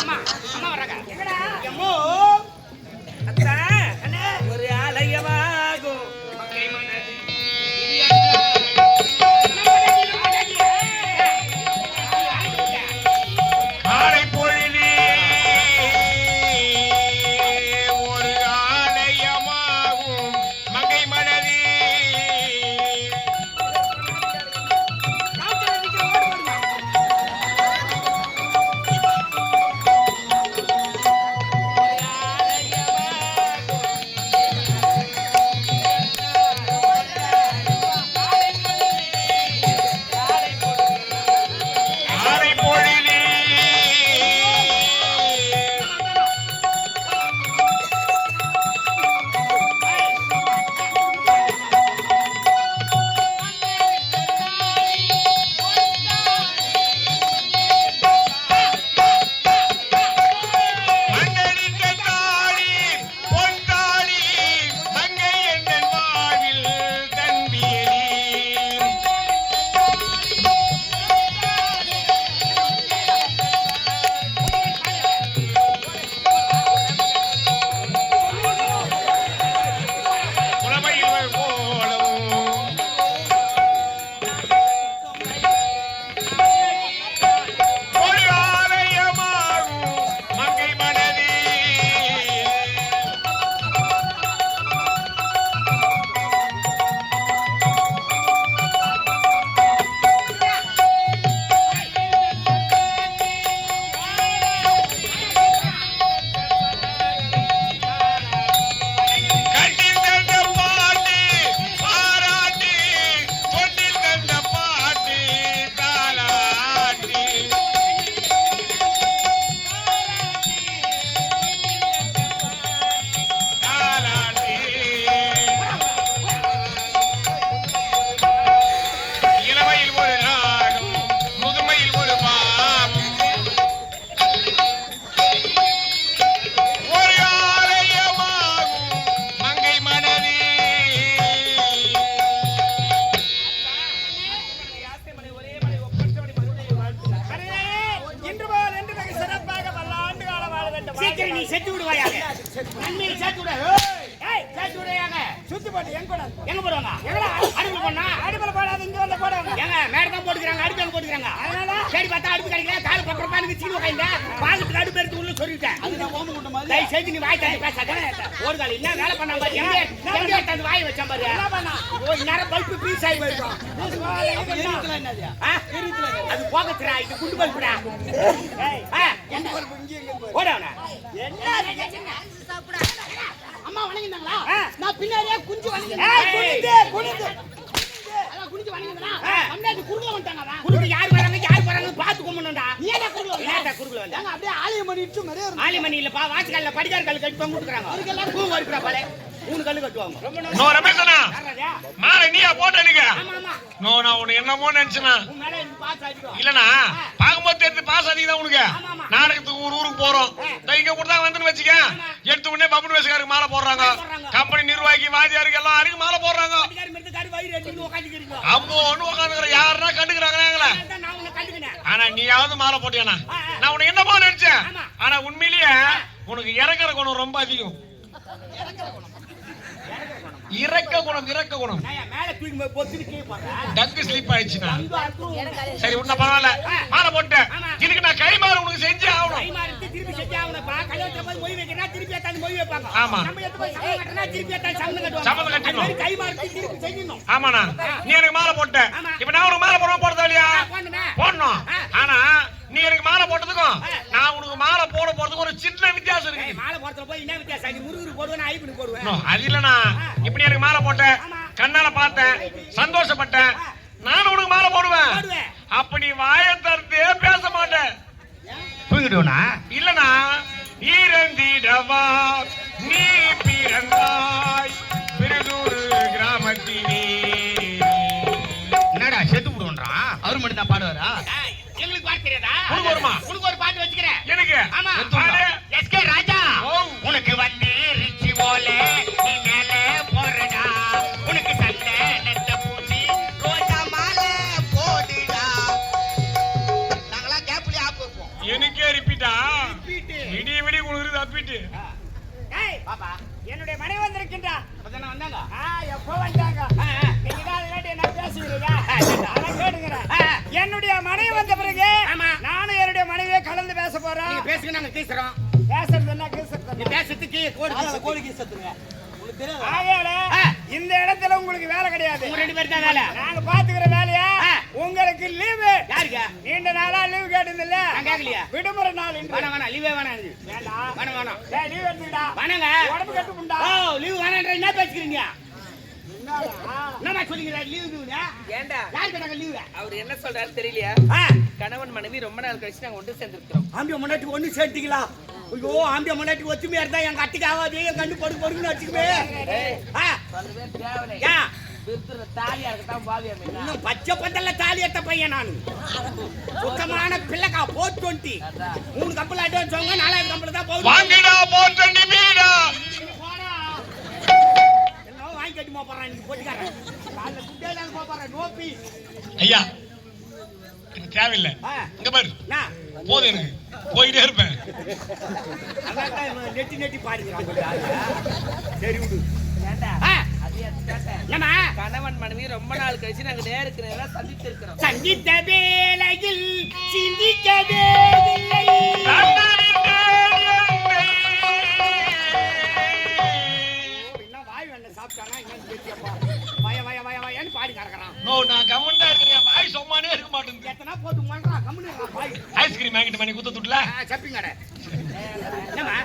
அம்மா அம்மா வராங்க. எங்கடா எம்மோ அத்தா அண்ணே ஒரு ஆலயமாகும் மக்கள் மனது காலை பொழுதி ஒரு ஆலயமாகும் மங்கை மனதி சீக்கிரம் நீ செத்து விடுவாயாக. நன்மையில் சேர்த்து விடு. ஏய் சேர்த்து விடுவாங்க. சுத்தி போட்டு எங்க போடுவாங்க? எங்கடா அடுப்புல போடா. அடுப்புல போடாத இங்க வந்து போடுவாங்க. ஏங்க மேல தான் போட்டுக்கறாங்க, அடுப்புல போட்டுக்கறாங்க. அதனால சரி பார்த்தா அடுப்பு கிடைக்கல, கால பப்பர பானுக்கு சீனி வைங்க. பாலுக்கு அடுப்பு எடுத்து உள்ள சொல்லிட்டேன். அதுதான் ஓம குண்ட மாதிரி. டேய் செஞ்சு நீ வாய் தள்ளி பேசாத. ஒரு கால் என்ன வேலை பண்ணா பாரு. எங்க தந்து வாய் வச்சா பாரு. என்ன பண்ணா? ஓ இன்னார பல்ப் பீஸ் ஆயி போயிடும். எரித்துல என்னது? எரித்துல அது போகத்துறா, இது குண்டு பல்ப்டா. ஏய் என்ன பல்ப் இங்க எங்க போய்? ஓடவனா. என்ன சாப்பிடா? அம்மா வணங்கினாங்களா? நான் பின்னாடியே குஞ்சு வணங்கினேன். குனிந்து அதான் குனிந்து வணங்கினா அம்மாடி குறுகுல வந்துட்டாங்க. குறுகுல யார் வராங்க பாத்து கும்பிடணும்டா. நீ என்ன குறுகுல வந்த? குறுகுல வந்தாங்க. அப்படியே ஆலிமணி இட்டு மரே ஆலிமணி இல்லப்பா, வாச்சுக்கல்ல படிகார் கல் கட்டி தொங்க விட்டுறாங்க. அதுக்கெல்லாம் பூ வறுக்குறா பாலே. 3 கல்லு கட்டுவாங்க. நோ ரமேஷனா மாற நீயா போட்டனுங்க. ஆமா ஆமா. நோ நான் உன்னை என்னமோ நினைச்சனா. உன் மேல இந்த பாஸ் அடிக்கும். இல்லனா பாக்கும்போது தெரிஞ்சு பாஸ் அடிக்குதா உனக்கு. நாடகத்துக்கு ஊருக்கு போறோம். இங்க கூட வந்துன்னு வெச்சுக்க. எடுத்து உடனே பப்புனு வேசக்காரருக்கு மாலை போடுறாங்க. கம்பெனி நிர்வாகி வாதியாருக்கு எல்லாரும் மாலை போடுறாங்க. படிகார் மிருதுகாரி வயிறு அடிச்சு உட்கார்ந்திருக்கீங்க. அம்மோன்னு உட்கார்ந்துற யாரனா கண்டுக்கறாங்கங்களா? நான் உன்னை கண்டுக்கினேன். ஆனா நீயாவது மாலை போட்டியானா? நான் உன்னை என்னமோ நினைச்சேன். ஆனா உண்மையிலேயே உனக்கு இறக்கற குணம் ரொம்ப அதிகம். இறக்க குணம் மேல தூக்கி பொத்துட்டு கீழ போறா. டங்கு ஸ்லிப் ஆயிடுச்சுனா சரி உன்ன பரவாயில்ல. மாலை போட்டு இதுக்கு நான் கை மாறு உனக்கு செஞ்சே ஆவணும். கை மாறிட்டு திருப்பி செஞ்சே ஆவணும்ப்பா. கல்யாணத்துல போய் மொய் வைக்கனா திருப்பி ஏத்தாந்து மொய் வைப்பாங்க. ஆமா. நம்ம எத்து போய் சம கட்டனா திருப்பி ஏத்தாந்து சம கட்டுவாங்க. சம கட்டணும். கை மாறிட்டு திருப்பி செய்யணும். ஆமாண்ணா நீ எனக்கு மாலை போட்ட. இப்போ நான் உனக்கு மாலை போடுறதா இல்லையா? போடணும். ஆனா நீ எனக்கு மாலை போட்டதுக்கும் நான் உனக்கு மாலை போறதுக்கும் ஒரு சின்ன வித்தியாசம் இருக்கு. மாலை போடுறதுல போய் என்ன வித்தியாசம்? நீ முருகருக்கு போடுவேன், ஐயப்பனுக்கு போடுவேன். அது இல்லனா இப்போ நீ எனக்கு மாலை போட்ட, கண்ணால பார்த்தேன், சந்தோஷப்பட்டேன். நான் உனக்கு மாலை போடுவேன். அப்ப நீ வாயை திறந்தே பேச மாட்டேன். தூங்கிடுவனா? இல்லனா ஈரந்திடவா நீ பிறந்தாய் பிறதூர் கிராமத்திலே. என்னடா செத்து விடுவன்றா? அவர் மட்டும் தான் பாடுவாரா? எங்களுக்கு பாட்டு தெரியாதா? உனக்கு வருமா? உனக்கு ஒரு பாட்டு வச்சுக்கிறேன். எனக்கு ஆமா. எஸ்கே ராஜா உனக்கு வந்து ரிச்சி போல நீ மேல போறடா. உனக்கு சண்டை நெட்ட பூசி ரோஜா மாலை போடுடா. நாங்கலாம் கேப்ல ஆப் வைப்போம். எனக்கே ரிப்பீட்டா? வாங்கிட்டு ஏய் பாப்பா என்னுடைய மனைவி வந்திருக்கின்றா. அப்பதானே வந்தாங்க எப்போ வந்தாங்க? நீங்க தான் இல்லாட்டி என்ன பேசுகிறீங்க? அதான் கேட்டுக்கிறேன். என்னுடைய மனைவி வந்த பிறகு ஆமா. நானும் என்னுடைய மனைவியை கலந்து பேச போறோம். நீங்க பேசுங்க நாங்க கீசுறோம் பேசுறது என்ன கேசுறது நீ என்ன? பேசுறதுக்கு கோடி கீசுறதுங்க உங்களுக்கு தெரியாது ஆகையால இந்த இடத்துல உங்களுக்கு வேலை கிடையாது. உங்க 2 பேர் தான் வேலை நாங்க பாத்துக்கிற வேலையா உங்களுக்கு லீவு. யாருங்க நீண்ட நாளா லீவு கேட்டதில்ல. நான் கேட்கலையா விடுமுறை நாள் இன்று. வேணாம் லீவே வேணாம் எனக்கு வேண்டாம். வேணாம் டேய் லீவ் எடுத்துடா. வேணாங்க உடம்பு கெட்டு புண்டா. ஓ லீவ் வேணான்ற என்ன பேசுறீங்க என்னடா? என்னமா சொல்லுங்க லீவுங்க ஏண்டா யார் கேட்டாங்க லீவு அவர் என்ன சொல்றாரு தெரியலையா? கணவன் மனைவி ரொம்ப நாள் கழிச்சு நாங்க ஒன்று சேர்ந்திருக்கிறோம். ஆம்பிய முன்னாடி ஒண்ணு சேர்த்தீங்களா ஐயோ ஆம்பிய முன்னாடி ஒத்துமையா இருந்தா எங்க அட்டிக்கு ஆகாது என் கண்ணு படுன்னு வச்சுக்குவே சொல்லவே தேவையில்லை. யா விருத்துற தாலியா இருக்கத்தான் பாவியா மீனா. இன்னும் பச்சை பந்தல்ல தாலி ஏத்த பையன் நானு சுத்தமான பிள்ளைக்கா 420 3 கப்பல் அட்வான்ஸ் வாங்க 4வது கப்பல் தான் போகுது வாங்கிடா போட்டு வீடா போடா எல்லாம் வாங்கி கட்டி போறான் நீ போட்டுக்காரன் காலைல குட்டேல போறான் நோபி ஐயா எனக்கு தேவையில்லை இங்க பாரு நான் போதும் எனக்கு போயிட்டே இருப்பேன் அதான் நெட்டி பாடுகிறான் சரி விடு ஏண்டா ஆ, அது ஏன் கேட்டேன்? என்னம்மா கணவன் மனைவி ரொம்ப நாள் கழிச்சு நாங்க நேருக்கு சந்தித்து இருக்கிறோம். சந்தித்த வேளையில் சிந்திக்கவே இல்லை என்ன வாய் வேண்ட சாப்பிட்டானா என்ன கேட்டியப்பா வய வய வய வயன்னு பாடி கறக்குறான் நோ நான் கமெண்டா இருக்கேன் வாய் சும்மானே இருக்க மாட்டேங்குது எத்தனை போட்டு மன்றா கம்முனு வாய் ஐஸ்கிரீம் வாங்கிட்டு பண்ணி குத்த துட்ல சப்பிங்கடா என்னம்மா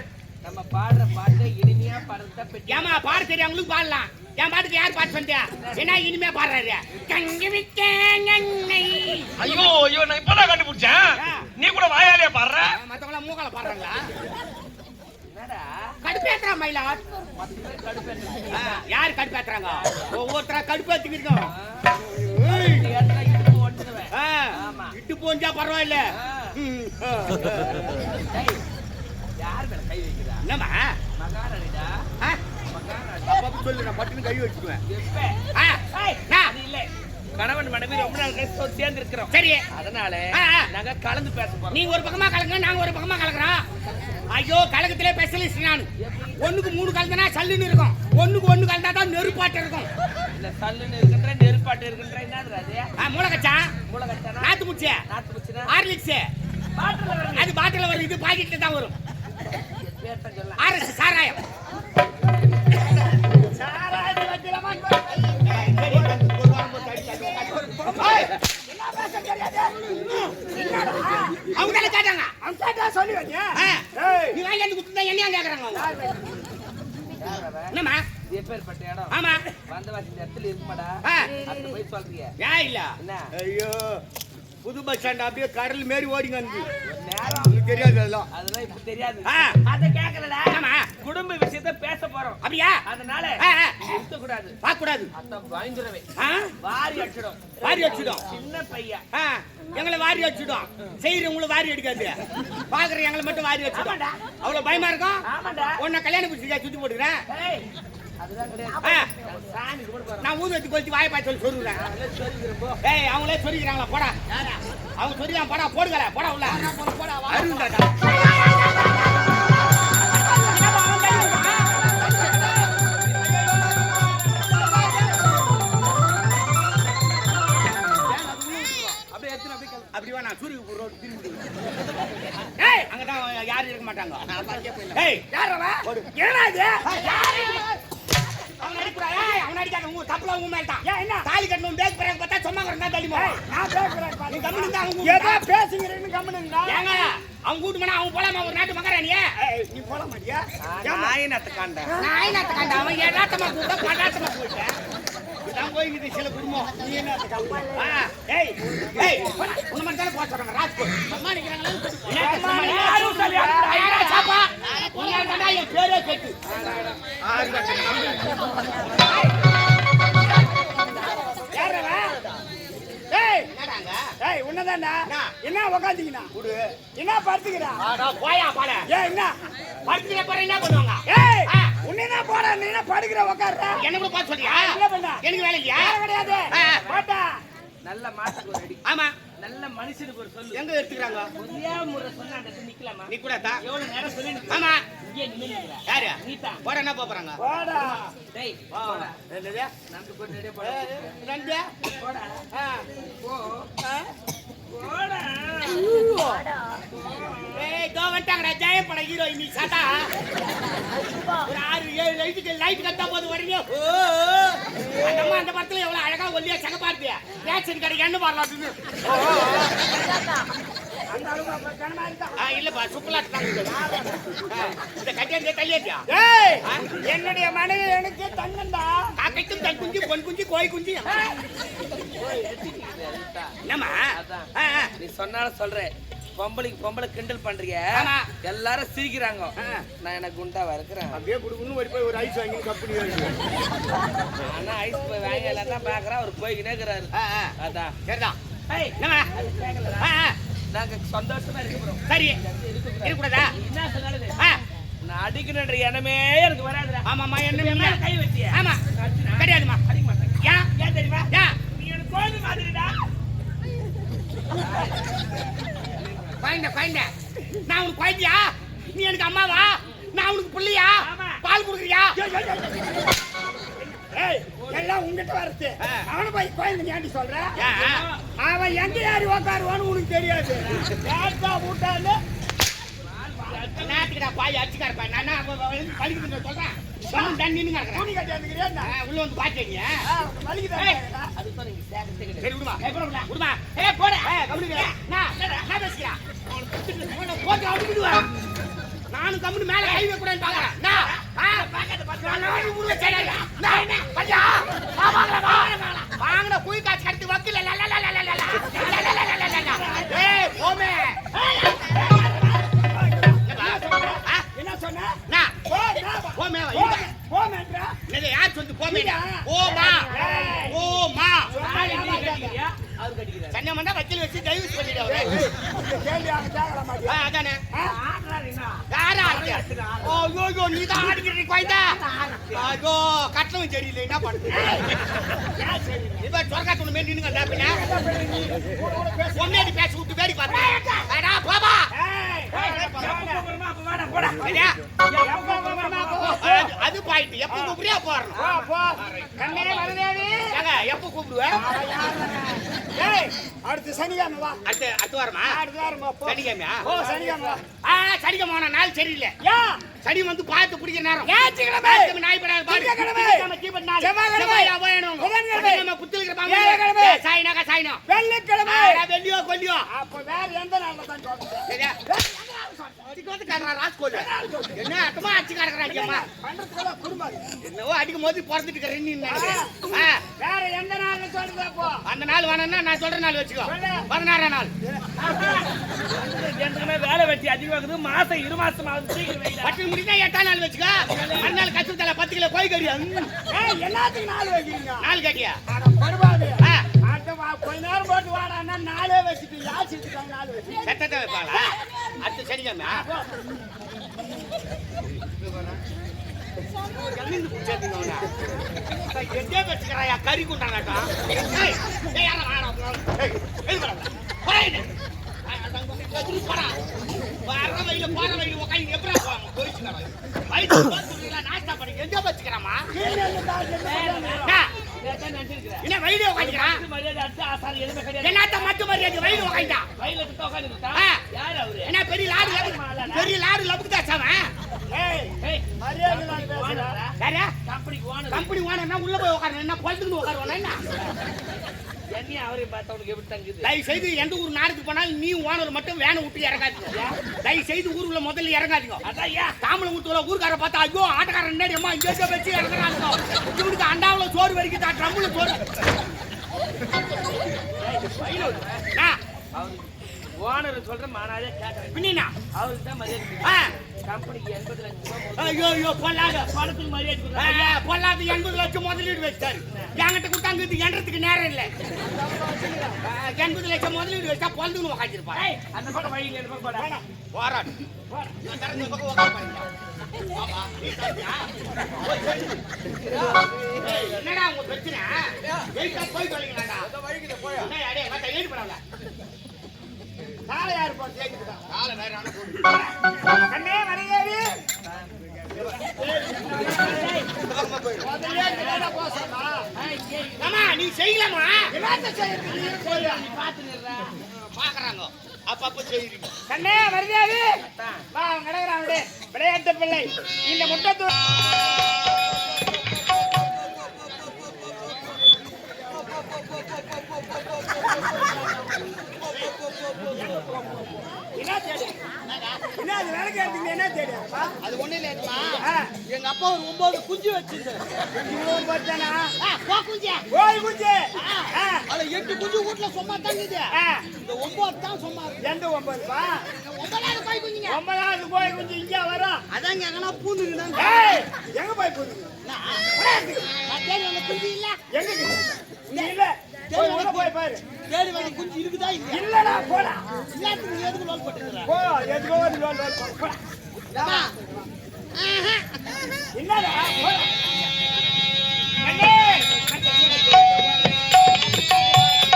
நம்ம பாடுற பாட்டு இனிமையா பாடுறதா பெட்டி. ஏமா பாட தெரியாமங்களுக்கு பாடலாம் என் பாட்டுக்கு யார் பாட்டு சொன்னியா என்ன இனிமே பாடுறாரு கங்கி விட்டேன் ஐயோ ஐயோ நான் இப்பதான் கண்டுபிடிச்சேன் நீ கூட வாயாலே பாடுற மத்தவங்கள மூக்கால பாடுறாங்களா என்னடா கடுப்பேத்துறா மயிலாட் மொத்த பேர் கடுப்பேன். யார் கடுப்பேத்துறாங்க ஒவ்வொருத்தரா கடுப்பேத்திக்கு இருக்கோம் ஏன்னா இடுப்பு ஓட்டுடுவேன். ஆமா. இட்டு போஞ்சா பரவாயில்ல டேய், யார் மேல கை வைக்கிறா? என்னம்மா மகாராணிடா. ஆ? மகாராணி. அப்பா சொல்லு நான் பட்டுன்னு கை வச்சுக்குவேன் எப்ப? ஆ, நான். அது இல்ல. கணவன் மனைவி ரொம்ப நாள் கழிச்சு சேர்ந்து இருக்கிறோம். சரி அதனால ஆ, ஆ. நாங்க கலந்து பேச போறோம். நீங்க ஒரு பக்கமா கலங்க நாங்க ஒரு பக்கமா கலக்குறோம் ஐயோ கலகத்திலே ஸ்பெஷலிஸ்ட் நான் ஒண்ணுக்கு 3 கலந்தனா சல்லுன்னு இருக்கும் ஒண்ணுக்கு 1 கலந்தா தான் நெருப்பாட்டு இருக்கும் இந்த சல்லுன்னு இருக்கின்ற நெருப்பாட்டு இருக்கின்ற என்னது அது? மூளைக்கச்சா மூலகட்டானா? நாத்து முச்சியா நாத்து முச்சுனா? ஹார்லிக்ஸ் பாட்டில் வருது. அது பாட்டில வரும் இது பாக்கெட்ல தான் வரும் பேர்தான் சொல்லலாம். ஆர்எஸ் சாராயம் அவங்க தானே கேட்டாங்க அவன் கேட்டா சொல்லி வைங்க. நீ வாங்கி வந்து கொடுத்தா என்னையா கேக்குறாங்க அவங்க யார் அவன்? என்னம்மா இது எப்பேற்பட்ட இடம்? ஆமா வந்தவாசி இந்த இடத்துல இருக்குமாடா? ஆ. அந்த போய் சொல்றீங்க. ஏன் இல்ல என்ன? ஐயோ புது பஸ் ஸ்டாண்ட் அப்படியே கடல் மாரி ஓடிங்க வந்து ஒரு நேரம் உங்களுக்கு தெரியாது அதெல்லாம் அதெல்லாம் இப்ப தெரியாது. ஆ. அத கேக்கலடா. ஆமா. குடும்ப விஷயத்தை பேச போறோம். அப்படியா அதனால நிறுத்த கூடாது. பார்க்க கூடாது அத்த பயந்துருவே. ஆ? வாரி அடிச்சிடும். வாரி அடிச்சிடும். சின்ன பையன். ஆ, எங்களை வாரி வச்சுடும் செய்யறவங்கள வாரி அடிக்காது பாக்குற எங்களை மட்டும் வாரி வச்சுடும் அவ்வளவு பயமா இருக்கும் ஆமாடா. உன்னை கல்யாணம் பிடிச்சிருக்கா சுத்தி போட்டுக்கிறேன் ஏய், அதுதான் கிடையாது. ஆ, சாமி கும்பிட போறோம். நான் ஊது வச்சு கொளுத்தி வாயை பார்த்து சொல்லி சொல்லுறேன் அதெல்லாம் சொல்லிக்கிறேன் போ. ஏய் அவங்களே சொல்லிக்கிறாங்களா போடா அவங்க சொல்லிக்கிறாங்க போடா போடுங்கல போடா உள்ள அருண்டாடா அப்படியே எடுத்துன்னு அப்படியே கிளம்பு. அப்படி வேணா சூரிய ரோடு திரும்பி ஏய் அங்கதான் யாரும் இருக்க மாட்டாங்க ஏய் யார் அவன் என்னடா இது அவன் அடிக்குறா ஏய் அவன் அடிக்காத உங்க தப்புல உங்க மேல தான் ஏன் என்ன தாலி கட்டணும் பேக் பிரேக் பார்த்தா சும்மா கறந்தா தள்ளி போறா நான் பேசுறேன் பாரு. நீ கம்முனு தான் அவங்க ஏதோ பேசுங்கிறேன்னு கம்முனுங்களா? ஏங்க அவங்க கூட்டு போனா அவங்க போலாமா ஒரு நாட்டு மகராணியே நீ போட மாட்டியா? நாயினத்தை காண்டேன். நான் என்ன கண்ட அவன் ஏடாட்டமா கூட்ட படாட்டமா போயிட்டேன் இதான் போயிங்குது சில குடும்பம் நீ என்ன கம்மா? ஏய் ஏய் உன்ன மாதிரி தானே போக சொல்றாங்க ராஜ்கோட் அம்மா நிக்கிறாங்களா யாரும் சொல்லியா? சாப்பா உன்னை கண்டா என் பேரே கேட்டு யாரவா ஏய், என்னடாங்க ஏய், உன்னதான்டா. என்ன உக்காந்தீங்கண்ணா? குடு என்ன படுத்துக்கிறா? ஆடா போயா பாட ஏய், என்ன? படுத்துக்கிற போற என்ன பண்ணுவாங்க ஏய், ஆ. உன்னைதான் போட, நீ என்ன படுக்கிற, உக்கார்ற? என்ன கூட பார்த்து சொல்றியா என்ன பண்ண? எனக்கு வேலை இல்லையா வேலை கிடையாது. ஆ. போட்டா. நல்ல மாட்டுக்கு ஒரு அடி. ஆமா நல்ல மனுஷனுக்கு ஒரு சொல்லு. எங்க எடுத்துக்கிறாங்க? ஒரே முறை சொன்னா அந்த இடத்துல நிக்கலாமா? நீ கூட தான். எவ்வளவு நேரம் சொல்லி நிக்கிற? ஆமா. இங்கே நின்னுக்கிற. யாரு? நீதான். போட என்ன போறாங்க? போடா. டேய், வா. போடா. என்னது? நமக்கு போட்டு ரெடியா போடா. ரெண்டு. போடா. ஆ. போ. போடா. ஏய் தோ வந்துட்டாங்கடா ஜெயம் பட ஹீரோயின் நீ சாதா. ஒரு 6-7 லைட் கட்டா போது வரீங்க. அம்மா அந்த படத்துல எவ்வளவு அழகா ஒல்லியா சகப்பார்த்தியா. ரேஷன் கடை எண்ணெய் பாரலாட்டுன்னு. அந்த அளவுக்கு அப்ப கனமா இருக்கா? இல்லப்பா சுப்புலாட்டு தான் இந்த கட்டியா கையேட்டியா. ஏய், என்னுடைய மனைவி எனக்கு தங்கண்டா. காக்கைக்கும் தன் குஞ்சு பொன் குஞ்சு கோய் குஞ்சு. என்னம்மா? நீ சொன்னாலும் சொல்றேன். பொம்பளை கிண்டல் பண்றீங்க. ஆமா. எல்லாரும் சிரிக்கிறாங்க. நான் எனக்கு குண்டாவா இருக்கிறேன். அப்படியே குடுக்குன்னு போய் ஒரு ஐஸ் வாங்கி கம்பெனி ஆனா ஐஸ் போய் வாங்க எல்லாம் பாக்குறா அவர் போய்கினே இருக்கிறாரு. அதான் சரிதான். ஏய், என்னம்மா? நாங்க சந்தோஷமா இருக்கிறோம். சரி இருக்கக்கூடாதா? என்ன சொன்னாலும் நான் அடிக்கணுன்ற எண்ணமே எனக்கு வராதுடா. ஆமாம்மா என்ன கை வச்சியா? ஆமா கிடையாதுமா. அடிக்க மாட்டேன். ஏன் தெரியுமா? நீ எனக்கு கோயில் மாதிரிடா. குழந்தை நான் உனக்கு குழந்தையா? நீ எனக்கு அம்மாவா? நான் உனக்கு புள்ளையா? பால் குடுக்குறியா? ஏய், எல்லாம் உங்ககிட்ட வரது. அவனை போய் கோயில் ஏன்டி சொல்ற? ஏன்? அவன் எங்க ஏறி உக்காருவான்னு உனக்கு தெரியாது. ஏட்டா ஊட்டான்னு நாட்டுக்கடா பாய் அடிச்சுக்கா இருப்பேன். நான் பழிக்குதுன்னு சொல்றேன். நின்று துணி கட்டி வந்துக்கிறியா? உள்ள வந்து பாத்தீங்க. வலிக்குதா? அதுக்கு நீங்க சேகரிச்சு சரி விடுமா. விடுமா. போட கம்முனுக்கிறேன். நான் பேசிக்கிறேன். போட்டு அடிக்கிடுவேன். நானும் கம்முனு மேல கை வைக்கூடாதுன்னு பாக்குறேன். வாங்கின குய் காசு கட்டு வக்கீல. போமே என்ன சொன்ன? போமே போமேன்றா? யார் சொல்லி போமே? ஓமா ஓமா அவர் கட்டிக்கிறார். சன்னம் வந்தா வக்கீல் வச்சு டைவர்ஸ் பண்ணிட்டு அவரு. கேள்வி அவங்க கேட்கல மாட்டியா? அதானே ஆடுறாருன்னா யாரா ஆடுற? ஐயோ நீ தான் ஆடிக்கிட்டு குழந்தை. ஐயோ கட்டவும் தெரியல என்ன பண்ணுது? இப்ப சொர்க்காத்தூள் மேல் நின்னுங்க தாப்பினா பொண்ணேடி பேசி விட்டு வேடி பார்த்தா பாபா அது பாயிட்டு எப்ப கூப்பிடுறியா எப்ப கூப்பிடுவேன்? அடுத்து சனிக்கிழமை வா. அடுத்த வாரமா? அடுத்த வாரமா போ. சனிக்கிழமையா? ஓ, சனிக்கிழமை வா. சனிக்கிழமை போன நாள் சரியில்லை. ஏன்? சனி வந்து பார்த்து பிடிக்கிற நேரம். ஞாயிற்றுக்கிழமை. நாய்படாது திங்கட்கிழமை. செவ்வாய்க்கிழமை. புதன்கிழமை. புத்திலிக்கிற வியாழக்கிழமை. சாயினாக்கா சாயினம். வெள்ளிக்கிழமை. வெள்ளியோ கொல்லியோ. அப்ப வேற எந்த நாள்ல தான் சொல்றது? சரியா? அடிக்க வந்து காட்டுறா ராஸ்கோல். என்ன அட்டமா அடிச்சு காட்டுறாங்கம்மா. பண்றதுக்குள்ள குடும்பம். என்னவோ அடிக்கும் போது பிறந்துட்டு வேற எந்த நாள்ல சொல்றது அப்போ? அந்த நாள் வேணும்னா நான் சொல்ற நாள் வச்சுக்கோ. 16ஆம் நாள். ஜனமே வேலை வெட்டி அதிகமாகுது. மாசம் 2 மாசம் ஆகுது. சீக்கிரம் வைடா. பட்டு முடிஞ்சா 8ஆம் நாள் வச்சுக்கோ. மறுநாள் கச்சு தலை 10 கிலோ கோய் கறியா. ஏய், எல்லாத்துக்கும் நாள் வைக்கிறீங்க. நாள் கட்டியா? அட படுபாவி. அடுத்த கொஞ்ச நேரம் போட்டு வாடான்னா நாளே வச்சுட்டு யார் செத்துட்டாங்க நாள் வச்சு. செத்தத்தை வைப்பாளா? அடுத்த சனிக்கிழமை கறி கொண்டாட்டம். நாஸ்தா பண்ணி எங்க வச்சுக்கிறாமா? என்ன வயது உட்காந்துக்கிறான்? மரியாதை அடுத்து ஆசாரி எதுவுமே கிடையாது. என்னத்த மட்டும் மரியாதை வயது உட்காந்தா? வயல எடுத்து உட்காந்துருக்கா? யார் அவரு? என்ன பெரிய லாடு லபுக்குதா சாவன்? ஏய், மரியாதை நான் பேசுறேன். யாரா? கம்பெனிக்கு ஓனர். கம்பெனி ஓனர்னா உள்ள போய் உட்காரணும். என்ன பொழுதுன்னு உட்காருவானா என்ன? என்னையும் அவரையும் பார்த்தா உனக்கு எப்படி தங்குது? தயவு செய்து எந்த ஊர் நாடுக்கு போனாலும் நீ ஓனர் மட்டும் வேனை விட்டு இறங்காதீங்க. தயவு செய்து ஊருக்குள்ள முதல்ல இறங்காதீங்க. அதான் ஏன் தாமலை ஊத்துல ஊருக்கார பார்த்தா ஐயோ ஆட்டக்காரன் முன்னாடி அம்மா இங்கே வச்சு இறங்குறாங்க. இவனுக்கு அண்டாவுல சோறு வரைக்கும் தான் ட்ரம்முல சோறு. ஓனர் சொல்ற மானாதே கேட்கறேன். பின்னா அவருக்கு தான் மரியாதை. கம்பெனிக்கு 80 லட்சம் ரூபாய் ஐயோ ஐயோ பொல்லாத பணத்துக்கு மரியாதை. பொல்லாத 80 லட்சம் முதலீடு வச்சாரு. என்கிட்ட கொடுத்தாங்க என்றதுக்கு நேரம் இல்ல 80 லட்சம் முதலீடு வச்சா பொழுதுன்னு உக்காந்துருப்பான். அந்த பக்கம் வழி இந்த பக்கம் போடா. போராடு இந்த பக்கம் உட்கார பாருங்க. ஆமா, நீ சாப்பிட்டியா? என்னடா உங்க பிரச்சனை? வெயிட்டா போய் சொல்லுங்கடா. என்ன அடே மத்த ஏறி போடாத. காலை யார் போட்டு ஏறிட்டா? காலை வேற ஆன போடு. கண்ணே மறையேறி. முதல்ல என்னடா போசமா? மாமா நீ செய்யலாமா? என்னத்த செய்யறது நீ சொல்லு. பாக்குறாங்க அப்பப்ப செய்றீங்க. கண்ணே மறையேறி. வா நடக்குறான் விளையாட்டு பிள்ளை. இந்த முட்டத்து என்ன தேடி? என்ன அது வேலை கேட்டீங்க என்ன தேடி? அது ஒண்ணு இல்லையா? ஆ, எங்க அப்பா ஒரு 9 குஞ்சு வச்சிருந்தாரு. இவன் பார்த்தானா? போ குஞ்சு. ஓய் குஞ்சு. ஆ, அதுல 8 குஞ்சு வீட்ல சும்மா தங்குது. ஆ, இந்த 9 தான் சும்மா இருக்கு. எந்த 9பா? 9வது போய் குஞ்சுங்க. 9வது போய் குஞ்சு இங்க வரும். அதாங்க எங்கனா பூந்துக்குதாங்க. ஏய், எங்க போய் போகுது? நான் தேடி வந்த குஞ்சு இல்ல. எங்க இருக்கு? நீ இல்ல. போய் உள்ள போய் பாரு. தேடி வந்த குஞ்சு இருக்குதா இல்ல? இல்லடா போடா. எல்லாத்துக்கும் நீ எதுக்கு லோல் போட்டுக்கற? போ எதுக்கோ ஒரு லோல் போடா. ஏமா? என்னடா?